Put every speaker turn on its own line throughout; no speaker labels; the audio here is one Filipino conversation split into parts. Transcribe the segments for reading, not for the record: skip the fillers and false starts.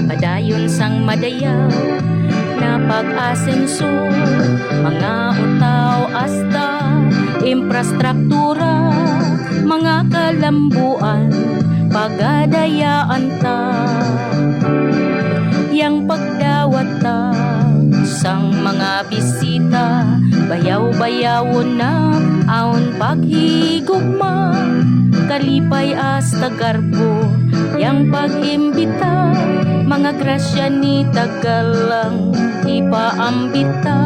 padayon sang madayaw na pag-asenso, mga utaw asta infrastruktura, mga kalambuan pagadayaan ta, yang pagdawat ta sang mga bisita, bayaw-bayawon na aon paghigugma, kalipay asta garbo yang pag-imbita, mga grasya ni tagalang ipaambita.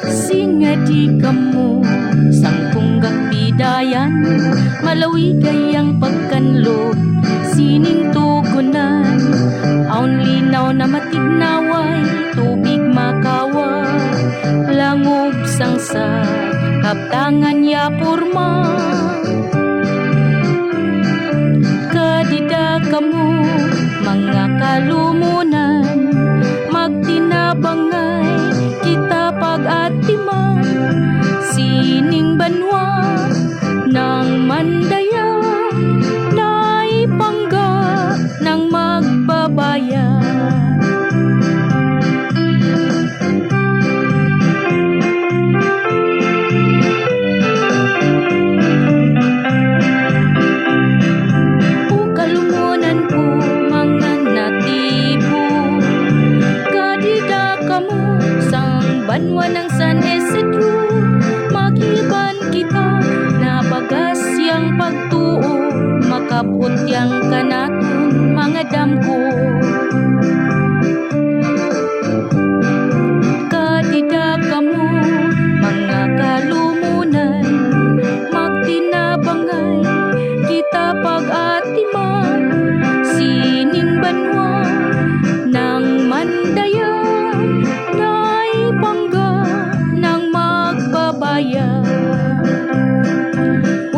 Singadi kamu sang punggak bidayan, malawi gayang pagkanlo sining tugunan, aon linaw na matignaway tubig makawa, langob sangsa kaptangan ya purma. Kadida kamu mga kalumunan, magtinabangay kita pag-atiman, sining banwa ng mandaya, naipangga ng magbabaya. Banwa ng San Isidro, makiban kita na bagas yang pagtuo, makabot yang kanatun mga damko. Kadida kamu mga kalumunan, magtinabangay kita pag-atiman, sining banwa ng mandaya,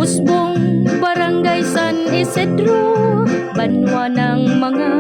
Usbong Barangay San Isidro, banwa ng mga